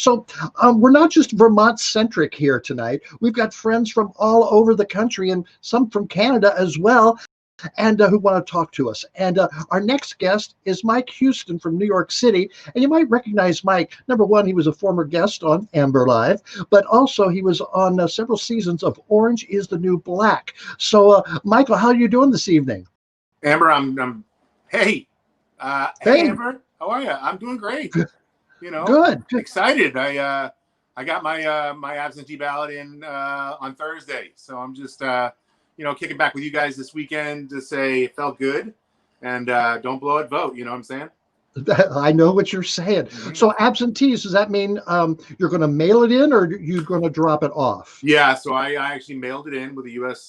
So we're not just Vermont-centric here tonight. We've got friends from all over the country and some from Canada as well, and who want to talk to us. And our next guest is Mike Houston from New York City. And you might recognize Mike. Number one, he was a former guest on Amber Live, but also he was on several seasons of Orange is the New Black. So, Michael, how are you doing this evening? Amber, hey, Hey. Amber, how are you? I'm doing great. Good. Excited. I got my absentee ballot in on Thursday, so I'm just kicking back with you guys this weekend to say it felt good, and don't blow it, vote. You know what I'm saying? I know what you're saying. Mm-hmm. So absentees, does that mean you're going to mail it in, or you're going to drop it off? Yeah, so I actually mailed it in with the U.S.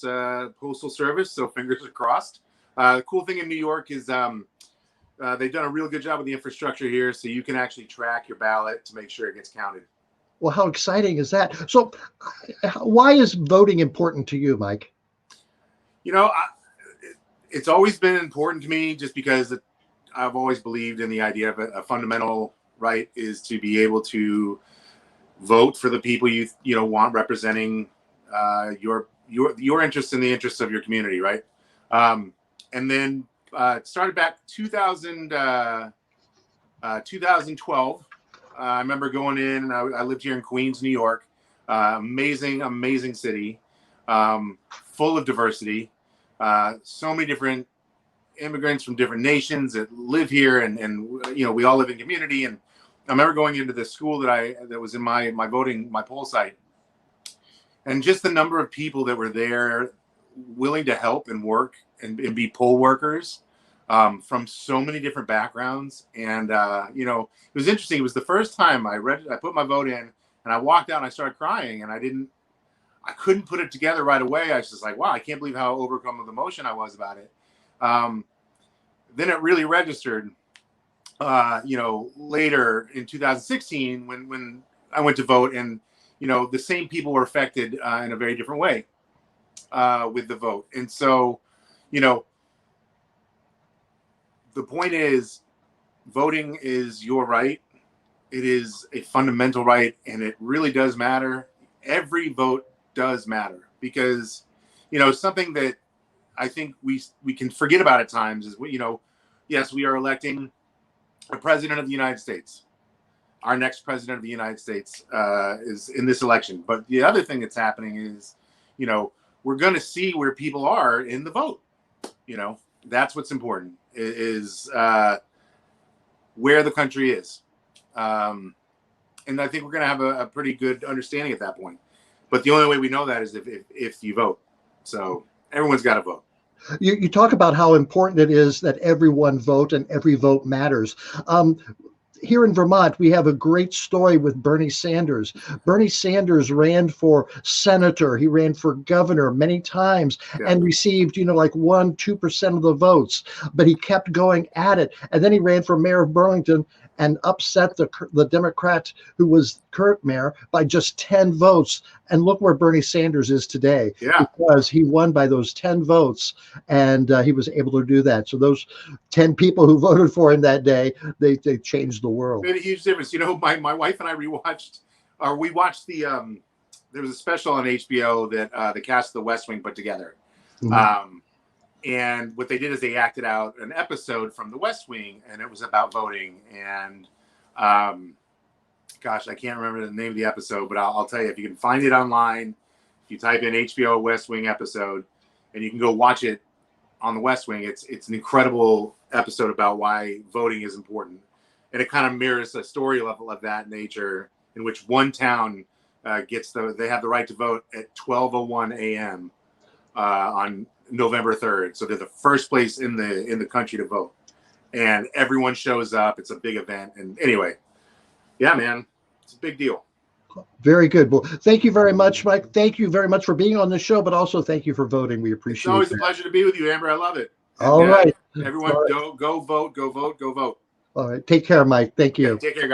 Postal Service, so fingers are crossed. The cool thing in New York is they've done a real good job with the infrastructure here, so you can actually track your ballot to make sure it gets counted. Well, how exciting is that? So why is voting important to you, Mike? It's always been important to me just because I've always believed in the idea of a fundamental right is to be able to vote for the people you want representing your interests and the interests of your community, right? And then it started back 2012. I remember going in, and I lived here in Queens, New York. Amazing city, full of diversity. So many different immigrants from different nations that live here, and we all live in community. And I remember going into the school that was in my poll site, and just the number of people that were there willing to help and work and be poll workers from so many different backgrounds. And it was interesting. It was the first time I put my vote in, and I walked out and I started crying, and I couldn't put it together right away. I was just like, wow, I can't believe how overcome with emotion I was about it. Then it really registered, later in 2016 when I went to vote, and, the same people were affected in a very different way with the vote. And so, the point is, voting is your right. It is a fundamental right, and it really does matter. Every vote does matter, because something that I think we can forget about at times is yes, we are electing a president of the United States. Our next president of the United States is in this election. But the other thing that's happening is we're going to see where people are in the vote. That's what's important, is where the country is, and I think we're going to have a pretty good understanding at that point. But the only way we know that is if you vote. So everyone's got to vote. You talk about how important it is that everyone vote and every vote matters. Here in Vermont, we have a great story with Bernie Sanders. Bernie Sanders ran for senator. He ran for governor many times and received, 1-2% of the votes. But he kept going at it. And then he ran for mayor of Burlington and upset the Democrat who was current mayor by just 10 votes. And look where Bernie Sanders is today, because he won by those 10 votes, and he was able to do that. So those 10 people who voted for him that day, they changed the world. Made a huge difference. My wife and I we watched the there was a special on HBO that the cast of The West Wing put together. Mm-hmm. And what they did is they acted out an episode from The West Wing, and it was about voting. And gosh, I can't remember the name of the episode, but I'll tell you, if you can find it online, if you type in HBO West Wing episode, and you can go watch it on The West Wing, it's an incredible episode about why voting is important. And it kind of mirrors a story level of that nature, in which one town they have the right to vote at 12:01 a.m. On November 3rd. So they're the first place in the country to vote, and everyone shows up. It's a big event. And anyway, yeah, man, it's a big deal. Very good. Well, thank you very much, Mike. Thank you very much for being on the show, but also thank you for voting. We appreciate it. It's always a pleasure to be with you, Amber. I love it. All right. Everyone, go vote, go vote, go vote. All right. Take care, Mike. Thank you. Take care, guys.